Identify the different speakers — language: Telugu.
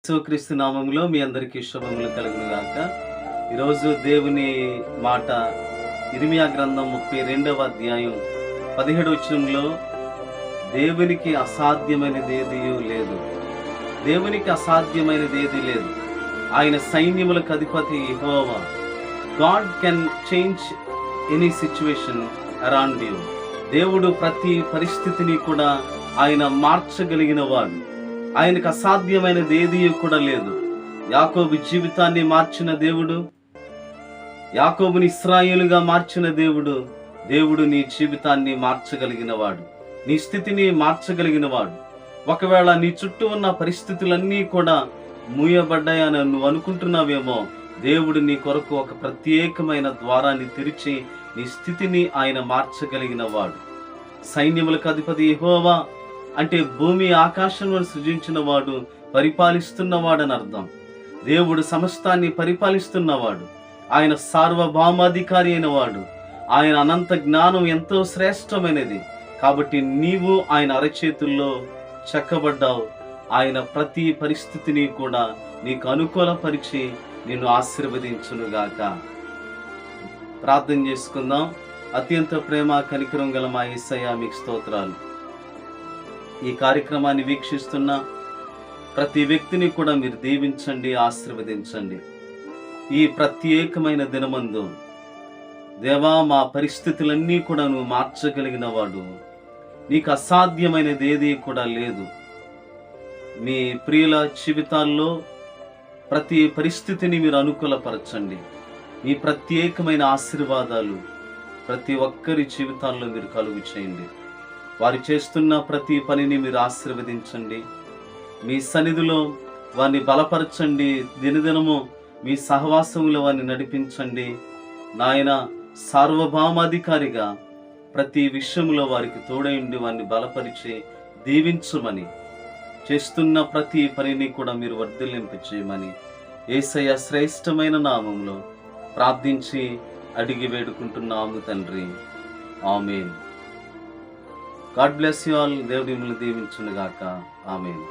Speaker 1: యేసుక్రీస్తు నామములో మీ అందరికీ శుభములు కలుగును గాక. ఈరోజు దేవుని మాట ఇర్మియా గ్రంథం 32వ అధ్యాయం 17వ వచనంలో దేవునికి అసాధ్యమైనదేదీ లేదు. దేవునికి అసాధ్యమైనదేదీ లేదు. ఆయన సైన్యములకు అధిపతి యెహోవా. God can change any situation around you. దేవుడు ప్రతి పరిస్థితిని కూడా ఆయన మార్చగలిగిన వాడు. ఆయనకు అసాధ్యమైనది ఏదీ కూడా లేదు. యాకోబు జీవితాన్ని మార్చిన దేవుడు, యాకోబుని ఇశ్రాయేలుగా మార్చిన దేవుడు, దేవుడు నీ జీవితాన్ని మార్చగలిగిన వాడు, నీ స్థితిని మార్చగలిగిన వాడు. ఒకవేళ నీ చుట్టూ ఉన్న పరిస్థితులన్నీ కూడా మూయబడ్డాయని నువ్వు అనుకుంటున్నావేమో, దేవుడు నీ కొరకు ఒక ప్రత్యేకమైన ద్వారాన్ని తెరిచి నీ స్థితిని ఆయన మార్చగలిగిన వాడు. సైన్యములకు అధిపతి యెహోవా అంటే భూమి ఆకాశములను సృజించిన వాడు, పరిపాలిస్తున్నవాడని అర్థం. దేవుడు సమస్తాన్ని పరిపాలిస్తున్నవాడు. ఆయన సార్వభౌమాధికారి అయిన వాడు. ఆయన అనంత జ్ఞానం ఎంతో శ్రేష్టమైనది. కాబట్టి నీవు ఆయన అరచేతుల్లో చెక్కబడ్డావు. ఆయన ప్రతి పరిస్థితిని కూడా నీకు అనుకూలపరిచి నిన్ను ఆశీర్వదించునుగాక. ప్రార్థన చేసుకుందాం. అత్యంత ప్రేమ కనికరం గల మా యేసయ్య, మీకు స్తోత్రాలు. ఈ కార్యక్రమాన్ని వీక్షిస్తున్న ప్రతి వ్యక్తిని కూడా మీరు దీవించండి, ఆశీర్వదించండి. ఈ ప్రత్యేకమైన దినమందు దేవా, మా పరిస్థితులన్నీ కూడా నువ్వు మార్చగలిగిన వాడు. నీకు అసాధ్యమైనది ఏదీ కూడా లేదు. మీ ప్రియుల జీవితాల్లో ప్రతి పరిస్థితిని మీరు అనుకూలపరచండి. మీ ప్రత్యేకమైన ఆశీర్వాదాలు ప్రతి ఒక్కరి జీవితాల్లో మీరు కలుగు చేయండి. వారు చేస్తున్న ప్రతి పనిని మీరు ఆశీర్వదించండి. మీ సన్నిధిలో వారిని బలపరచండి. దినదినము మీ సహవాసంలో వారిని నడిపించండి. నాయన, సార్వభౌమాధికారిగా ప్రతి విషయంలో వారికి తోడైండి వారిని బలపరిచి దీవించమని, చేస్తున్న ప్రతి పనిని కూడా మీరు వర్ధిల్లింప చేయమని యేసయ్య శ్రేష్టమైన నామంలో ప్రార్థించి అడిగి వేడుకుంటున్నాము తండ్రి. ఆమేన్. God bless you all. దేవుడు మిమ్మల్ని దీవించును గాక. ఆమేన్.